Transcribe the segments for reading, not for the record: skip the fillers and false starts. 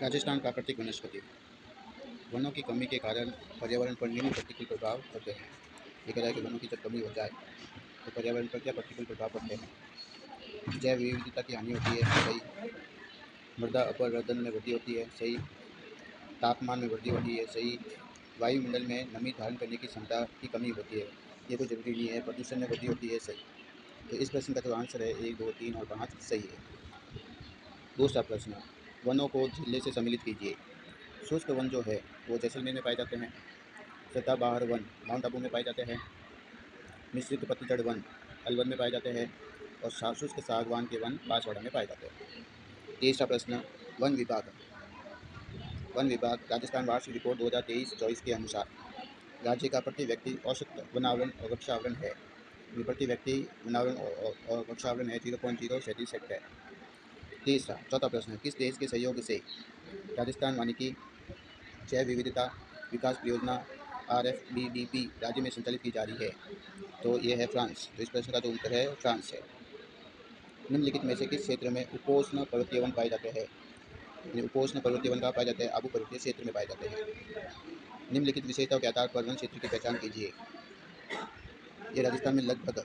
राजस्थान प्राकृतिक वनस्पति। वनों की कमी के कारण पर्यावरण पर निम्न प्रतिकूल प्रभाव पड़ते हैं। देखा जाए कि वनों की जब कमी हो जाए तो पर्यावरण पर क्या प्रतिकूल प्रभाव पड़ते हैं। जैव विविधता की हानि होती है, सही। मृदा अपरदन में वृद्धि होती है, सही। तापमान में वृद्धि होती है, सही। वायुमंडल में नमी धारण करने की क्षमता की कमी होती है, ये कोई जरूरी नहीं है। प्रदूषण में वृद्धि होती है, सही। तो इस प्रश्न का जो आंसर है 1, 2, 3 और 5 सही है। दूसरा प्रश्न, वनों को जिले से सम्मिलित कीजिए। शुष्क वन जो है वो जैसलमेर में पाए जाते हैं। सदाबहार वन माउंट आबू में पाए जाते हैं। मिश्रित पतझड़ वन अलवर में पाए जाते हैं। और शुष्क सागवान के वन बांसवाड़ा में पाए जाते हैं। तीसरा प्रश्न, वन विभाग। वन विभाग राजस्थान वार्षिक रिपोर्ट 2023-24 के अनुसार राज्य का प्रति व्यक्ति औसत वनावरण और वृक्षावरण है। प्रति व्यक्ति वनावरण और वृक्षावरण है 0.037 हेक्टेयर। चौथा प्रश्न, किस देश के सहयोग से राजस्थान वानिकी जैव विविधता विकास परियोजना RFDDP राज्य में संचालित की जा रही है? तो ये है फ्रांस। तो इस प्रश्न का जो उत्तर है फ्रांस है। निम्नलिखित में से किस क्षेत्र में उपोष्ण पर्वतीय वन पाए जाते हैं? उपोष्ण पर्वतीय वन कहाँ पाए जाते हैं? आबू पर्वतीय क्षेत्र में पाए जाते हैं। निम्नलिखित विशेषताओं के आधार पर वन क्षेत्र की पहचान कीजिए। ये राजस्थान में लगभग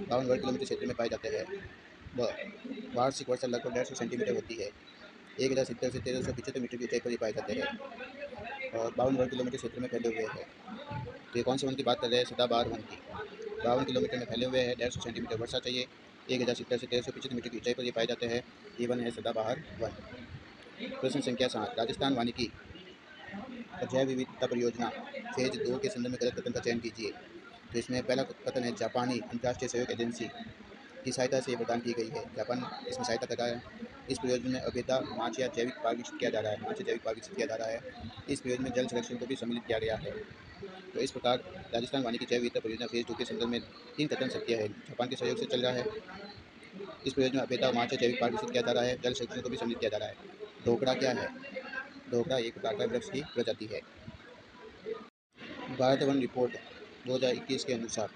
52 वर्ग किलोमीटर क्षेत्र में पाए जाते हैं। वार्षिक वर्षा लगभग 150 सेंटीमीटर होती है। 1070 से 1375 मीटर की ऊंचाई पर ही पाए जाते हैं और 52 वर्ग किलोमीटर क्षेत्र में फैले हुए हैं। तो ये कौन से वन की बात कर रहे हैं? सदाबहार वन की। 52 किलोमीटर में फैले हुए हैं, 150 सेंटीमीटर वर्षा चाहिए, 1070 से 1375 मीटर की ऊंचाई पर ये पाए जाते हैं। ये वन है सदाबहार वन। प्रश्न संख्या 7, राजस्थान वानिकी जैव विविधता परियोजना फेज 2 के संदर्भ में गलत कथन का चयन कीजिए। तो इसमें पहला कथन है जापानी अंतर्राष्ट्रीय सहयोग एजेंसी की सहायता से प्रदान की गई है। जापान इसमें सहायता कर रहा है। इस परियोजना में अबेदा माचिया जैविक पार्क विकसित किया जा रहा है। माचिया जैविक पार्क विकसित किया जा रहा है। इस परियोजना में जल संरक्षण को भी सम्मिलित किया गया है। तो इस प्रकार राजस्थान वानिकी जैव विविधता परियोजना फेज 2 के संदर्भ में 3 कथन सत्य है। जापान के सहयोग से चल रहा है। इस परियोजना में अबेदा माचिया जैविक पार्क विकसित किया जा रहा है। जल संरक्षण को भी सम्मिलित किया जा रहा है। ढोकड़ा क्या है? ढोकड़ा एक प्रकार का वृक्ष की प्रजाति है। भारत वन रिपोर्ट 2021 के अनुसार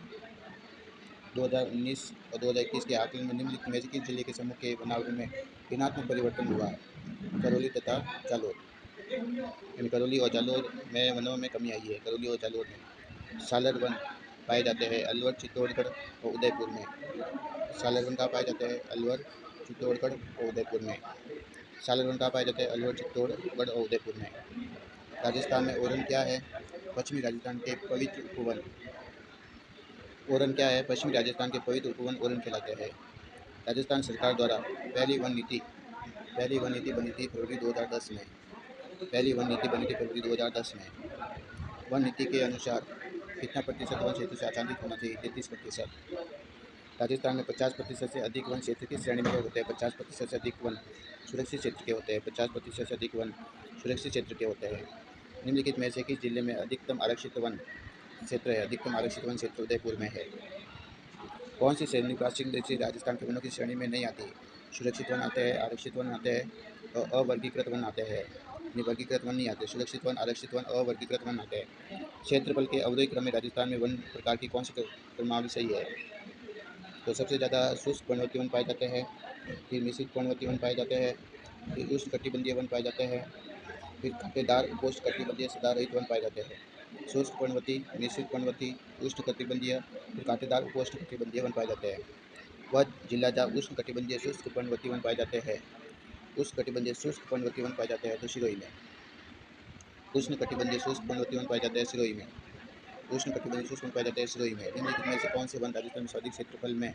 2019 और 2021 के आकलन में निम्नलिखित में से किस जिले के समूह के वनावरण में ऋणात्मक परिवर्तन हुआ है? करौली तथा जालोर। यानी करौली और जालोर में वनों में कमी आई है। करौली और जालोर में सालर वन पाए जाते हैं अलवर, चित्तौड़गढ़ और उदयपुर में। सालर वन कहाँ पाए जाते हैं? अलवर, चित्तौड़गढ़ और उदयपुर में। सालर वन कहाँ पाए जाते हैं? अलवर, चित्तौड़गढ़ और उदयपुर में। राजस्थान में ओरन क्या है? पश्चिमी राजस्थान के पवित्र उपवन। ओरन क्या है? पश्चिमी राजस्थान के पवित्र उपवन ओरन कहलाते हैं। राजस्थान सरकार द्वारा पहली वन नीति बनी थी फरवरी 2010 में। पहली वन नीति बनी थी फरवरी 2010 में। वन नीति के अनुसार कितना प्रतिशत वन क्षेत्र से आच्छादित होना चाहिए? 33%। राजस्थान में 50% से अधिक वन क्षेत्र की श्रेणी में होते हैं। 50% से अधिक वन सुरक्षित क्षेत्र के होते हैं। 50% से अधिक वन सुरक्षित क्षेत्र के होते हैं। निम्नलिखित में से किस जिले में अधिकतम आरक्षित वन क्षेत्र है? अधिकतम आरक्षित वन क्षेत्र उदयपुर में है। कौन सी श्रेणी प्राचीन दृष्टि राजस्थान के वनों की श्रेणी में नहीं आती? सुरक्षित वन आते हैं, आरक्षित वन आते हैं और अवर्गीकृत वन आते हैं। वर्गीकृत वन नहीं आते। सुरक्षित वन, आरक्षित वन, अवर्गीकृत वन आते हैं। क्षेत्रफल के अवरोही क्रम में राजस्थान में वन प्रकार की कौन सी क्रमावली सही है? तो सबसे ज़्यादा शुष्क पर्णवतीय वन पाए जाते हैं, फिर मिश्रित पर्णवतीय वन पाए जाते हैं, फिर उष्णकटिबंधीय वन पाए जाते हैं, फिर कांटेदार उपोष्णकटिबंधीय सदाहरित वन पाए जाते हैं। शुष्क पर्णवती, मिश्रित पर्णवती, उष्णकटिबंधीय, फिर कांटेदार उपोष्णकटिबंधीय वन पाए जाते हैं। वह जिला जहाँ उष्णकटिबंधीय शुष्क पर्णवती वन पाए जाते हैं, उष्णकटिबंधीय शुष्क पर्णवती वन पाए जाते हैं तो सिरोही में। उष्णकटिबंधीय शुष्क पर्णवती वन पाए जाते हैं सिरोही में। उष्णकटिबंधीय शुष्क वन पाए जाते हैं सिरोही में। निम्नलिखित में से कौन से वन राजस्थान में सर्वाधिक क्षेत्रफल में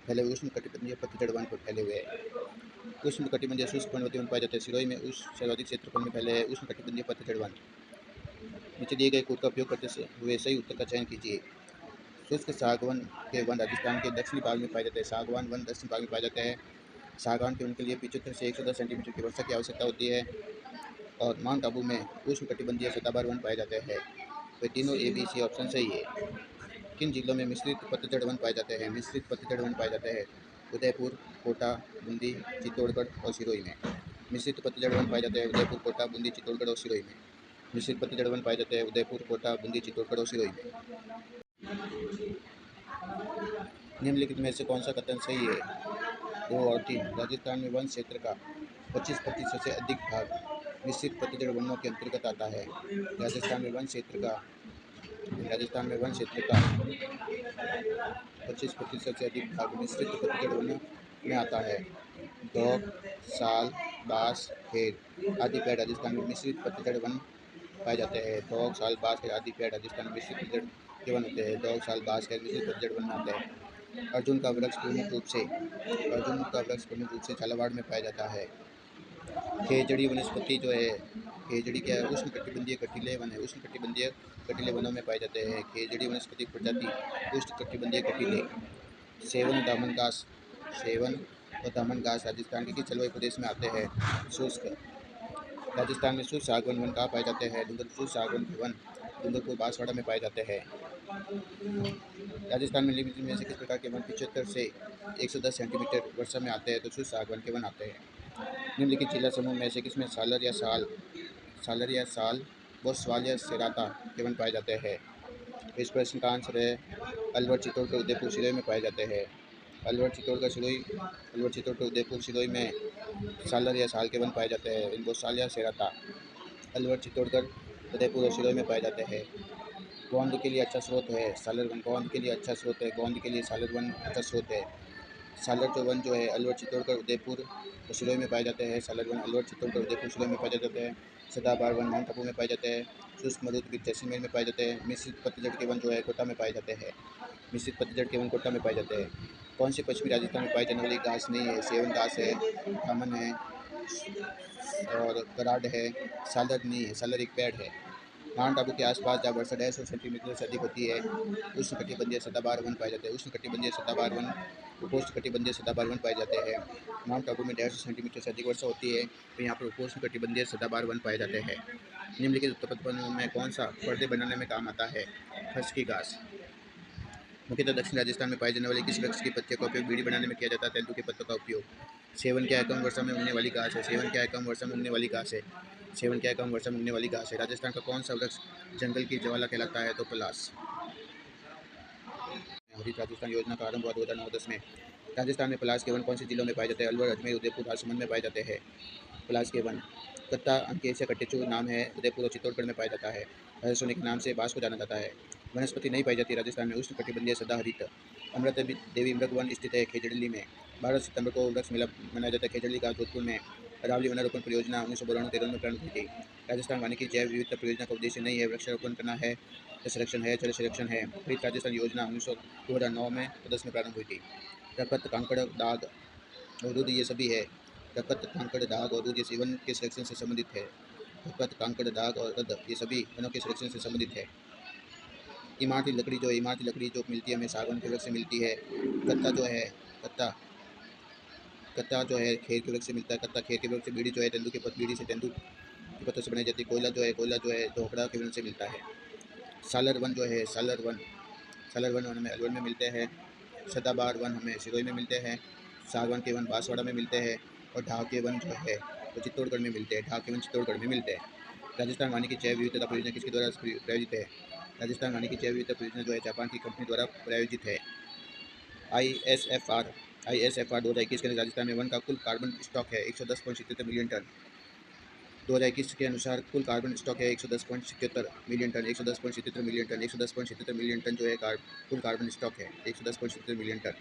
फैले हुए उष्णकटिबंधीय पतझड़ वन पर फैले हुए हैं? उष्णकटिबंधीय शुष्क पर्णवती वन पाए जाते हैं सिरोही में। उस सर्वाधिक क्षेत्रफल में फैले हैं उष्णकटिबंधीय पतझड़ वन। नीचे दिए गए कोड का उपयोग करते हुए सही उत्तर का चयन कीजिए। शुष्क सागवान के वन राजस्थान के दक्षिणी भाग में पाए जाते हैं। सागवान वन दक्षिण भाग में पाए जाते हैं। सागवान के वन के लिए 75 से 110 सेंटीमीटर की वर्षा की आवश्यकता होती है। और माउंट आबू में उष्णकटिबंधीय सदाबहार वन पाए जाते हैं। तो तीनों ABC ऑप्शन सही है। किन जिलों में मिश्रित पतझड़ वन पाए जाते हैं? मिश्रित पतझड़ वन पाए जाते हैं उदयपुर, कोटा, बूंदी, चित्तौड़गढ़ और सिरोही में। मिश्रित पतझड़ वन पाए जाते हैं उदयपुर, कोटा, बूंदी, चित्तौड़गढ़ और सिरोही में। मिश्रित पतझड़ वन पाए जाते हैं उदयपुर, कोटा, बूंदी, चित्तौड़गढ़ और सिरोही में। निम्नलिखित में से कौन सा कथन सही है? 2 और 3। राजस्थान में वन क्षेत्र का 25% से अधिक भाग मिश्रित पतझड़ वनों के अंतर्गत आता है। राजस्थान में वन क्षेत्र का राजस्थान में वन क्षेत्र का 25% से अधिक भाग मिश्रित पतझड़ वनों में आता है। दोक, साल, बांस, खेर आदि पेड़ राजस्थान में मिश्रित पतझड़ वन पाए जाते हैं। दोक, साल, बांस, खेर आदि पेड़ राजस्थान में मिश्रित पतझड़ के वन होते हैं। दोक, साल, बांस, खेर मिश्रित पतझड़ वन में आते हैं। अर्जुन का वृक्ष प्रमुख रूप से झालावाड़ में पाया जाता है। खेजड़ी वनस्पति जो है, खेजड़ी क्या है, उष्णकटिबंधीय कटीले वन है। उष्णकटिबंधीय कटीले वनों में पाए जाते हैं। खेजड़ी वनस्पति प्रजाति उष्णकटिबंधीय कटीले। सेवन दामन घास सेवन और दामन घास राजस्थान के किस जलवायु प्रदेश में आते हैं? शुष्क। राजस्थान में शुष्क सागवन वन कहाँ पाए जाते हैं? शुष्क सागवन के वन डूंगरपुर बांसवाड़ा में पाए जाते हैं। राजस्थान में निम्नलिखित में से किस प्रकार के वन 75 से 110 सेंटीमीटर वर्षा में आते हैं? तो शुष्क सागवन के वन आते हैं। निम्नलिखित जिला समूह में से किसमें सालर या साल व स्वाल या सिराता के वन पाए जाते हैं? इस प्रश्न का आंसर है अलवर, चित्तौड़गढ़, उदयपुर, सिरोही में पाए जाते हैं। अलवर, चित्तौड़गढ़, उदयपुर, सिरोही में सालर या साल के वन पाए जाते हैं। इनको साल या सिराता अलवर, चित्तौड़गढ़, उदयपुर और सिरोही में पाए जाते हैं। गोंद के लिए अच्छा स्रोत है सालर वन। गोंद के लिए अच्छा स्रोत है गोंद के लिए सालर वन अच्छा स्रोत है। सालर जो वन जो है अलवर, चित्तौड़गढ़, उदयपुर और सिरोही में पाए जाते हैं। सालर वन अलवर, चित्तौड़गढ़, उदयपुर, सिरोही में पाए जाते हैं। सदाबहार वन माउंट आबू में पाए जाते हैं। शुष्क मरुद्वीप जैसलमेर में पाए जाते हैं। मिश्रित पतझड़ के वन जो है कोटा में पाए जाते हैं। मिश्रित पतझड़ के वन कोटा में पाए जाते हैं। कौन सी पश्चिमी राजस्थान में पाई जाने वाली घास नहीं है? सेवन घास है, दामन है और कराड है। सालर नहीं है, सालर एक पेड़ है। माउंट आबू के आसपास जहाँ वर्षा 150 सेंटीमीटर से अधिक होती है उष्णकटिबंधीय सदाबहार वन पाए जाते हैं। उष्णकटिबंधीय सदाबहार वन उपोष्णकटिबंधीय सदाबहार वन पाए जाते हैं। माउंट आबू में 150 सेंटीमीटर से अधिक वर्षा होती है तो यहाँ पर उपोष्णकटिबंधीय सदाबहार वन पाए जाते हैं। निम्नलिखित उत्तपद वनों में कौन सा पर्दे बनाने में काम आता है? खस की घास। मुख्यतः दक्षिण राजस्थान में पाए जाने वाले किस वृक्ष की पत्तियों का उपयोग बीड़ी बनाने में किया जाता है? तेंदू के पत्तों का उपयोग। सेवन क्या है? कम वर्षा में उगने वाली घास है। सेवन क्या है? कम वर्षा में उगने वाली घास है। सेवन क्या है? कम वर्षा में उगने वाली घास है। राजस्थान का कौन सा वृक्ष जंगल की ज्वाला कहलाता है? तो पलास। हरित राजस्थान योजना का आरंभ हुआ 2009-10 में। राजस्थान में पलास के वन कौन से जिलों में पाए जाते हैं? अलवर, अजमेर, उदयपुर, राजसमंद में पाए जाते हैं पलास के वन। कत्ता अंकेसिया कटेचु नाम है, उदयपुर और चित्तौड़गढ़ में पाया जाता है। हरे सोने के नाम से बांस को जाना जाता है। वनस्पति नहीं पाई जाती राजस्थान में उष्णकटिबंधीय सदाहरित। अमृत देवी मृग वन स्थित है खेजड़ली में। 12 सितंबर को वृक्ष मेला मनाया जाता है खेजड़ली का जोधपुर में। अरावली वनारोपण परियोजना 1992-93 में प्रारंभ हुई थी। राजस्थान वानिकी जैव विविधता परियोजना का उद्देश्य नहीं है वृक्षारोपण करना है, संरक्षण है, जल संरक्षण है। हरित राजस्थान योजना 2009 में 10 में प्रारंभ हुई थी। रपत, कांकड़, दाग और दूध ये सभी है। रपत, कांकड़, दाग और दूध ये सभी वन के संरक्षण से संबंधित है। रपत, कांकड़, दाग और रद ये सभी वनों के संरक्षण से संबंधित है। इमारती लकड़ी जो मिलती है हमें सागवान के वृक्ष से मिलती है। कत्ता जो है कत्ता जो है खेर के वृक्ष से मिलता है। कत्ता खेर के वृक्ष से। बीड़ी जो है तेंदू के बीड़ी से तेंदू के पत्तों से बनाई जाती है। कोयला जो है ढोकड़ा के वृक्ष से मिलता है। सालर वन जो है सालर वन हमें अलवर में मिलते हैं। सदाबहार वन हमें सिरोही में मिलते हैं। सागवान के वन बांसवाड़ा में मिलते हैं और ढाक के वन जो है वो चित्तौड़गढ़ में मिलते हैं। ढाक के वन चित्तौड़गढ़ में मिलते हैं। राजस्थान वानिकी जैव विविधता परियोजना किसके द्वारा प्रायोजित है? राजस्थान वानिकी जैव विविधता परियोजना जो है जापान की कंपनी द्वारा प्रायोजित है। ISFR 2021 के राजस्थान में वन का कुल कार्बन स्टॉक है 110.77 मिलियन टन। 2021 के अनुसार कुल कार्बन स्टॉक है 110.77 मिलियन टन। 110.77 मिलियन टन जो है कुल कार्बन स्टॉक है 110.77 मिलियन टन।